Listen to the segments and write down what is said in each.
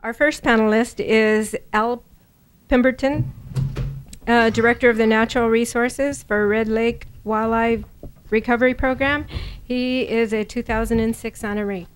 Our first panelist is Pemberton, Director of the Natural Resources for Red Lake Walleye Recovery Program. He is a 2006 honoree.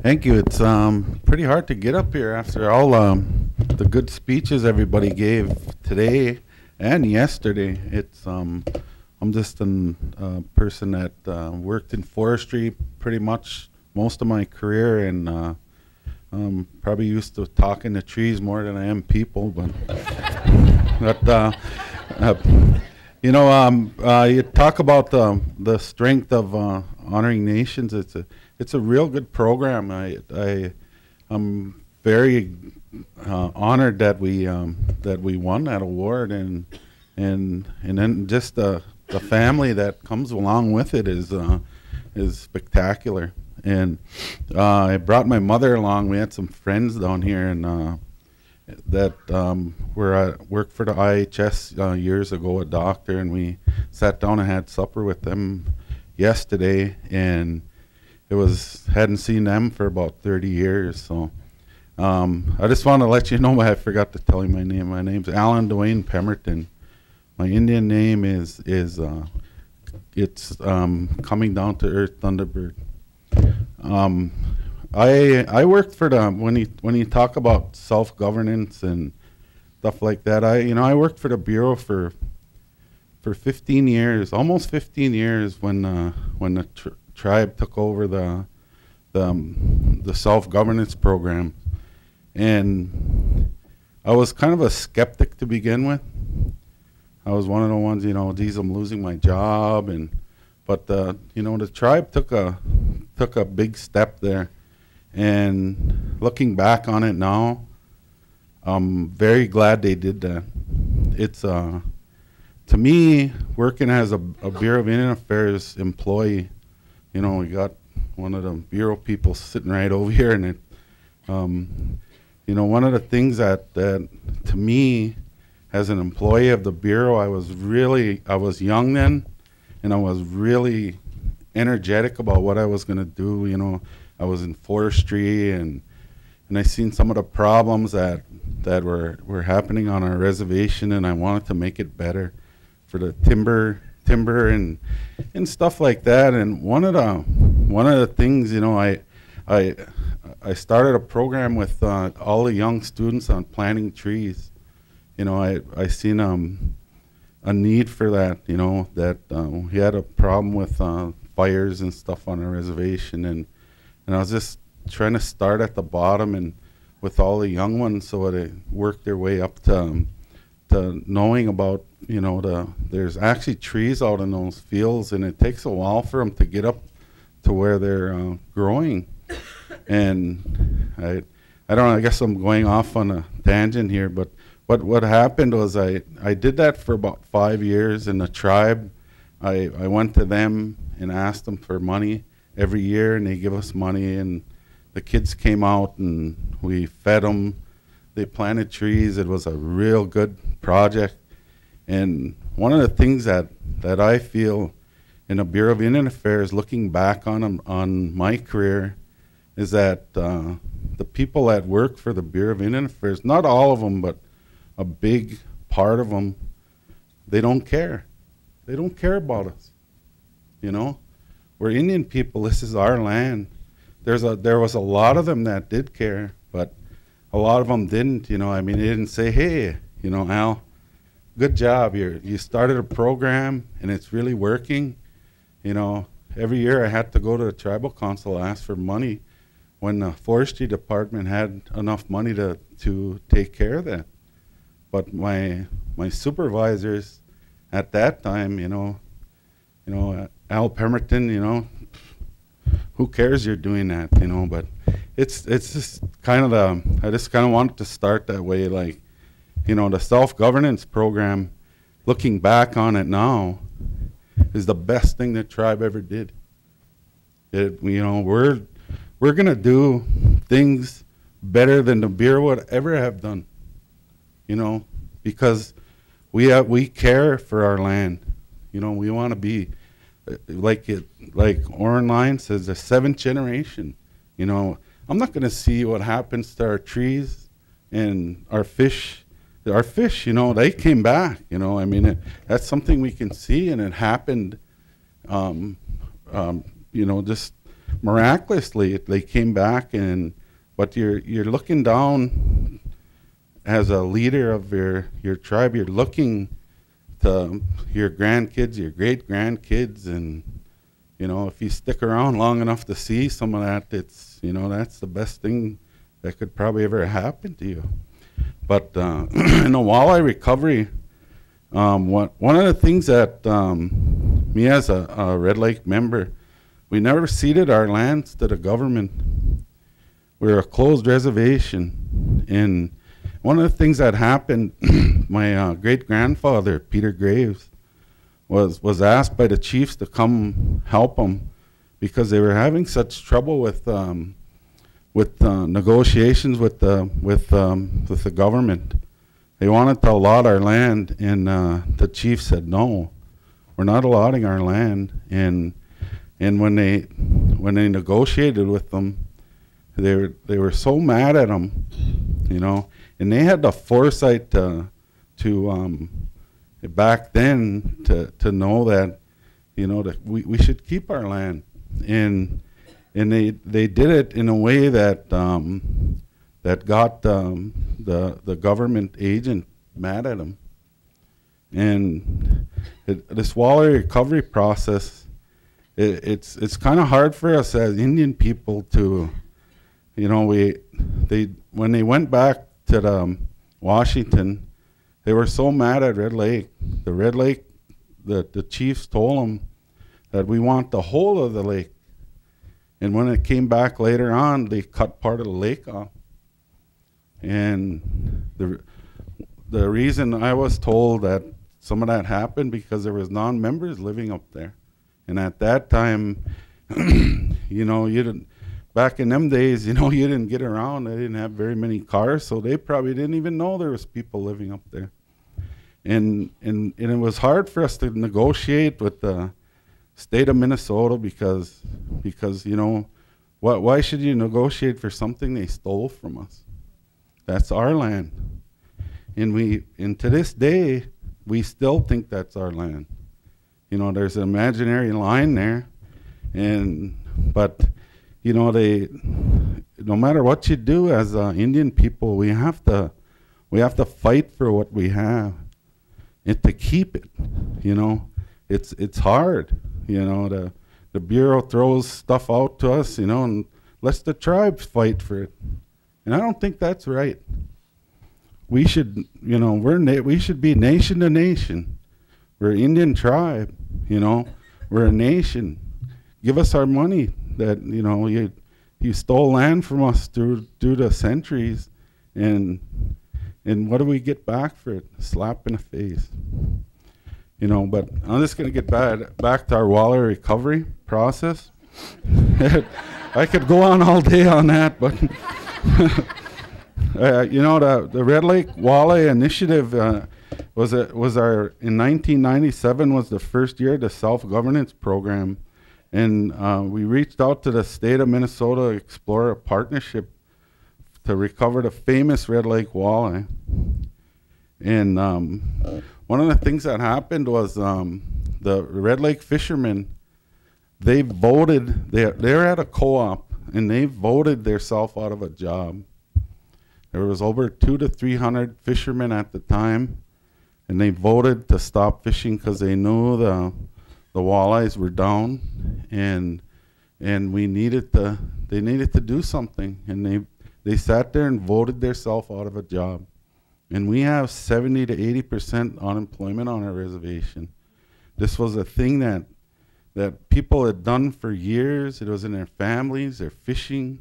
Thank you. It's pretty hard to get up here after all the good speeches everybody gave today and yesterday. It's I'm just a person that worked in forestry pretty much most of my career, and probably used to talking to trees more than I am people. But you know, you talk about the strength of honoring nations. It's a real good program. I'm very honored that we won that award, and then just the family that comes along with it is spectacular. And I brought my mother along. We had some friends down here, and that worked for the IHS years ago, a doctor, and we sat down and had supper with them yesterday, and hadn't seen them for about 30 years. So I just want to let you know, I forgot to tell you my name. My name's Alan Dwayne Pemberton. My Indian name is it's Coming Down to Earth Thunderbird. I worked for the when you talk about self-governance and stuff like that, I worked for the Bureau for 15 years, almost 15 years, when the tribe took over the self-governance program. And I was kind of a skeptic to begin with. I was one of the ones, geez, I'm losing my job, but the tribe took a big step there. And looking back on it now, I'm very glad they did that. It's to me, working as a Bureau of Indian Affairs employee, we got one of the Bureau people sitting right over here, and one of the things that to me, as an employee of the Bureau, I was young then, and I was really energetic about what I was going to do. I was in forestry, and I seen some of the problems that were happening on our reservation, and I wanted to make it better for the timber and stuff like that. And one of the things, I started a program with all the young students on planting trees. I seen a need for that. That we had a problem with fires and stuff on our reservation, and I was just trying to start at the bottom and with all the young ones, so they work their way up to knowing about, there's actually trees out in those fields, and it takes a while for them to get up to where they're growing. And I don't know, I guess I'm going off on a tangent here, but what happened was I did that for about 5 years in the tribe. I went to them and asked them for money every year, and they give us money, and the kids came out and we fed them. They planted trees. It was a real good project. And one of the things that I feel in the Bureau of Indian Affairs, looking back on my career, is that the people that work for the Bureau of Indian Affairs, not all of them, but a big part of them, they don't care. They don't care about us. We're Indian people. This is our land. There was a lot of them that did care, but a lot of them didn't. They didn't say, hey, Al, good job. You started a program and it's really working. Every year I had to go to the tribal council and ask for money when the forestry department had enough money to take care of that. But my supervisors at that time, Al Pemberton, who cares you're doing that, but it's just kind of I just kind of wanted to start that way, like, the self-governance program, looking back on it now, is the best thing the tribe ever did. We're going to do things better than the Bureau would ever have done, because we care for our land. We want to be like Oren Line says, the 7th generation. You know, I'm not going to see what happens to our trees and our fish. Our fish, you know, they came back. You know, I mean, that's something we can see, and it happened. You know, just miraculously, they came back. And but you're looking down as a leader of your tribe. You're looking to your grandkids, your great grandkids, and you know, if you stick around long enough to see some of that, it's, you know, that's the best thing that could probably ever happen to you. But in the walleye recovery, one of the things that me as a Red Lake member, we never ceded our lands to the government. We're a closed reservation, and one of the things that happened, my great-grandfather, Peter Graves, was asked by the chiefs to come help him because they were having such trouble with negotiations with the government. They wanted to allot our land, and the chief said, no, we're not allotting our land. And when they negotiated with them, they were so mad at them, you know, and they had the foresight to back then to know that, you know, that we should keep our land, and they did it in a way that that got the government agent mad at them. And this walleye recovery process, it's kind of hard for us as Indian people to, you know, when they went back to Washington, they were so mad at Red Lake. The chiefs told them that we want the whole of the lake. And when it came back later on, they cut part of the lake off. And the reason I was told that some of that happened because there was non-members living up there. And at that time, you know, back in them days, you know, you didn't get around. They didn't have very many cars, so they probably didn't even know there was people living up there. And it was hard for us to negotiate with the state of Minnesota because you know, why should you negotiate for something they stole from us? That's our land. And to this day, we still think that's our land. You know, there's an imaginary line there, but you know, no matter what you do as Indian people, we have to fight for what we have and to keep it. You know, it's hard. You know, the Bureau throws stuff out to us, you know, and lets the tribes fight for it. And I don't think that's right. We should, you know, we should be nation to nation. We're an Indian tribe, you know. We're a nation. Give us our money that, you know, you stole land from us through the centuries, and what do we get back for it? A slap in the face. You know, but I'm just going to get back to our walleye recovery process. I could go on all day on that, but you know, the Red Lake Walleye Initiative in 1997 was the first year of the self-governance program, and we reached out to the state of Minnesota to explore a partnership to recover the famous Red Lake Walleye. And one of the things that happened was the Red Lake fishermen, they voted, they're at a co-op, and they voted themselves out of a job. There was over 200 to 300 fishermen at the time, and they voted to stop fishing because they knew the walleyes were down, and they needed to do something, and they sat there and voted themselves out of a job. And we have 70 to 80% unemployment on our reservation. This was a thing that people had done for years. It was in their families, their fishing,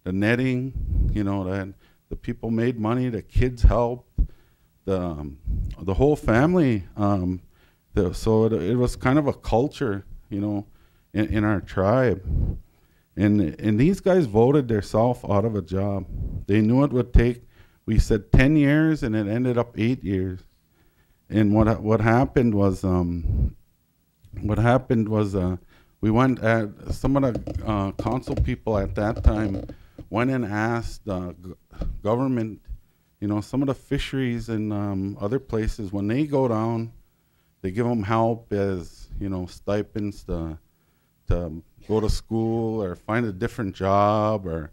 the netting, you know, that the people made money, the kids helped, the whole family. So it was kind of a culture, you know, in our tribe. And these guys voted themselves out of a job. They knew it would take, we said 10 years, and it ended up 8 years. And what happened was what happened was we went at some of the council people at that time went and asked government, you know, some of the fisheries in other places, when they go down, they give them help as, you know, stipends to go to school or find a different job or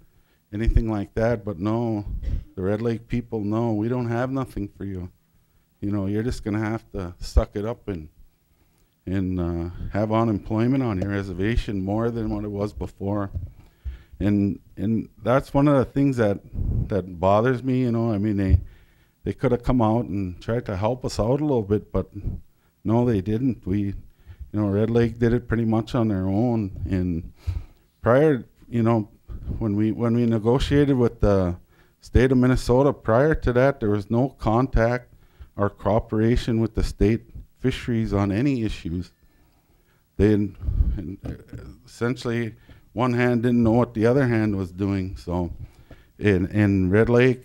anything like that. But no, the Red Lake people, no, we don't have nothing for you. You know, you're just going to have to suck it up and have unemployment on your reservation more than what it was before. And that's one of the things that bothers me, you know. I mean, they could have come out and tried to help us out a little bit, but no, they didn't. You know, Red Lake did it pretty much on their own. And prior, you know, when we negotiated with the state of Minnesota, prior to that, there was no contact or cooperation with the state fisheries on any issues. They essentially, one hand didn't know what the other hand was doing. So, and Red Lake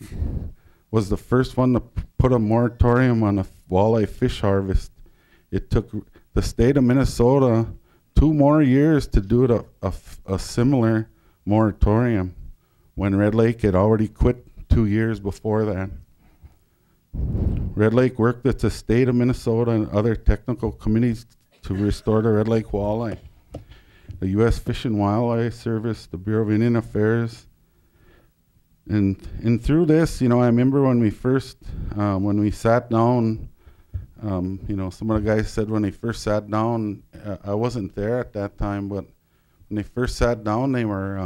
was the first one to put a moratorium on a walleye fish harvest. It took the state of Minnesota 2 more years to do a similar moratorium when Red Lake had already quit 2 years before that. Red Lake worked with the state of Minnesota and other technical committees to restore the Red Lake walleye. The U.S. Fish and Wildlife Service, the Bureau of Indian Affairs, and through this, you know, I remember when we first, when we sat down, you know, some of the guys said when they first sat down, I wasn't there at that time, but when they first sat down, they were,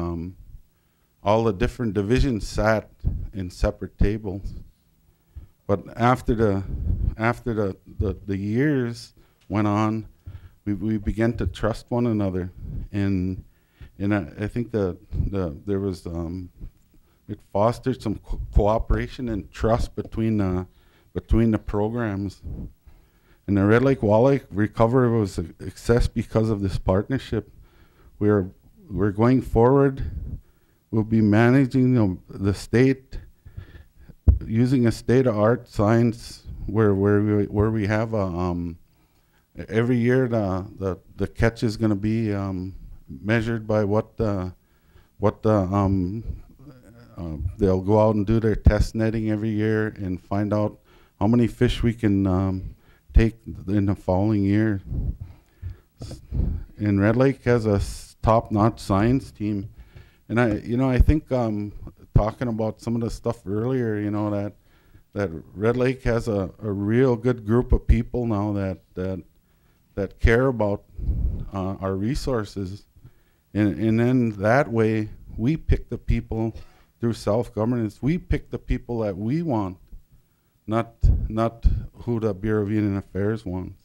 all the different divisions sat in separate tables. But after the years went on, we began to trust one another, and I think there was it fostered some cooperation and trust between the programs. And the Red Lake Walleye recovery was a success because of this partnership. We're going forward. We'll be managing the state using a state-of-art science where we have every year the catch is going to be measured by what they'll go out and do their test netting every year and find out how many fish we can take in the following year. And Red Lake has a top-notch science team, and I think talking about some of the stuff earlier, you know, that Red Lake has a real good group of people now that care about our resources, and then that way we pick the people through self-governance. We pick the people that we want, not who the Bureau of Indian Affairs wants.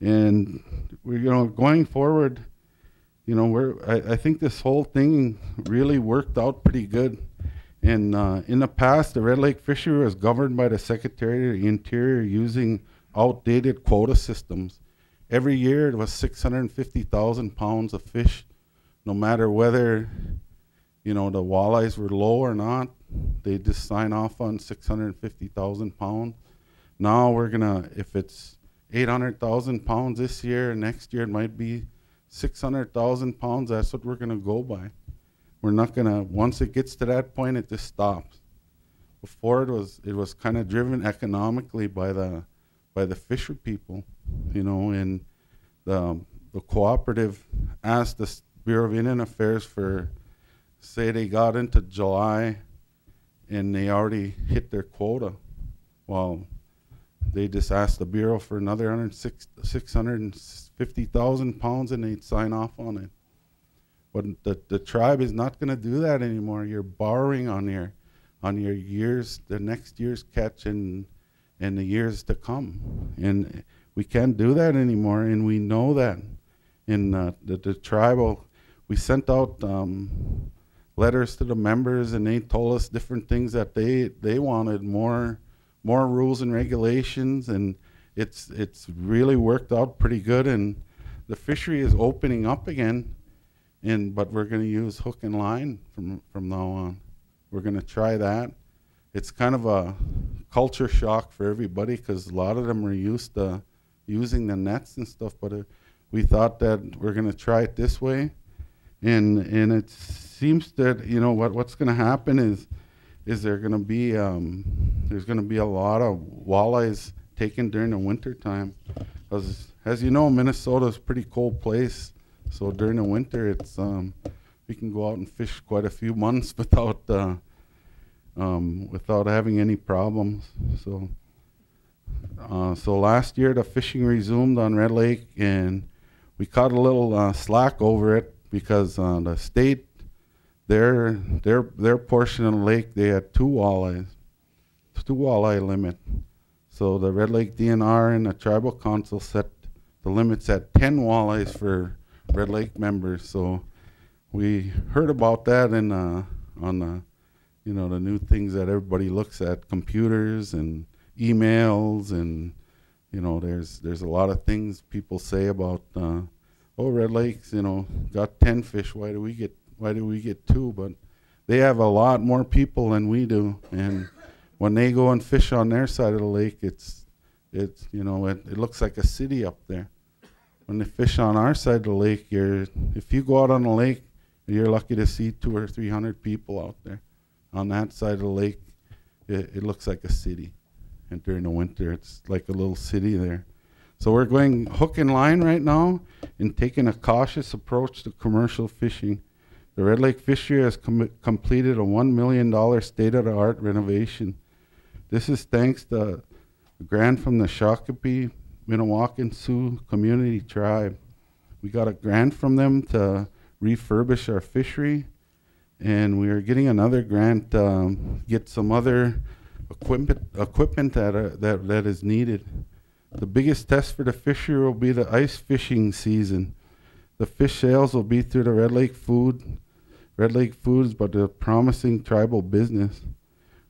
And we're going forward. I think this whole thing really worked out pretty good. And in the past, the Red Lake fishery was governed by the Secretary of the Interior using outdated quota systems. Every year, it was 650,000 pounds of fish, no matter whether, the walleyes were low or not. They just sign off on 650,000 pounds. Now we're gonna, if it's 800,000 pounds this year, next year it might be 600,000 pounds. That's what we're gonna go by. We're not gonna, once it gets to that point, it just stops. Before it was kind of driven economically by the fisher people, and the cooperative asked the Bureau of Indian Affairs for, say they got into July and they already hit their quota. Well, they just asked the Bureau for another 650,000 pounds and they'd sign off on it. But the tribe is not going to do that anymore. You're borrowing on your years, the next year's catch and the years to come. And we can't do that anymore, and we know that. In the tribal, we sent out letters to the members, and they told us different things that they wanted, more rules and regulations, and it's really worked out pretty good. And the fishery is opening up again, but we're going to use hook and line from now on. We're going to try that. It's kind of a culture shock for everybody because a lot of them are used to using the nets and stuff, but we thought that we're going to try it this way, and it seems that what's going to happen is there's going to be a lot of walleyes taken during the winter time. As you know, Minnesota's a pretty cold place, so during the winter it's we can go out and fish quite a few months without having any problems. So last year the fishing resumed on Red Lake, and we caught a little slack over it because the state, their portion of the lake, they had two walleye limit. So the Red Lake DNR and the Tribal Council set the limits at 10 walleyes for Red Lake members. So we heard about that on the the new things that everybody looks at, computers and emails, and there's a lot of things people say about Red Lake's got 10 fish. Why do we get 2? But they have a lot more people than we do, and when they go and fish on their side of the lake, it looks like a city up there. When they fish on our side of the lake, if you go out on the lake, you're lucky to see 200 or 300 people out there. On that side of the lake, it looks like a city, and during the winter, it's like a little city there. So we're going hook and line right now and taking a cautious approach to commercial fishing. The Red Lake Fishery has completed a $1 million state-of-the-art renovation. This is thanks to a grant from the Shakopee Minnewacan Sioux Community Tribe. We got a grant from them to refurbish our fishery, and we are getting another grant to get some other equipment that is needed. The biggest test for the fishery will be the ice fishing season. The fish sales will be through the Red Lake Foods, but a promising tribal business.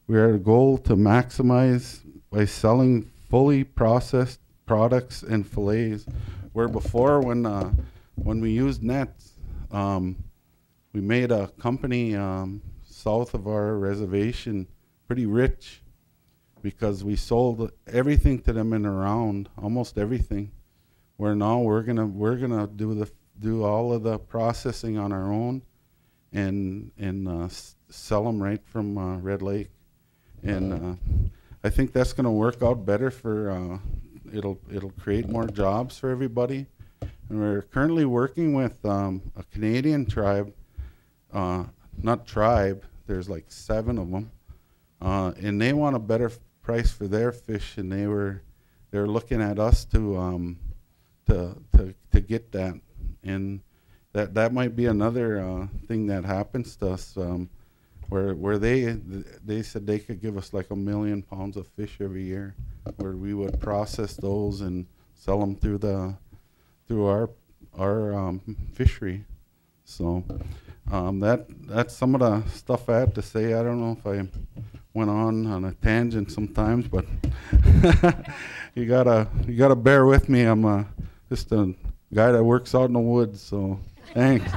We are the goal to maximize by selling fully processed products and fillets, where before when we used nets, we made a company south of our reservation pretty rich because we sold everything to them in around, almost everything. Where now we're gonna do all of the processing on our own and sell them right from Red Lake. And I think that's going to work out better for it'll create more jobs for everybody. And we're currently working with a Canadian tribe, not tribe. There's like 7 of them, and they want a better price for their fish, and they're looking at us to get that. And that might be another thing that happens to us. Where they said they could give us like 1 million pounds of fish every year, where we would process those and sell them through our fishery. So that's some of the stuff I had to say. I don't know if I went on a tangent sometimes, but you gotta bear with me. I'm just a guy that works out in the woods. So thanks.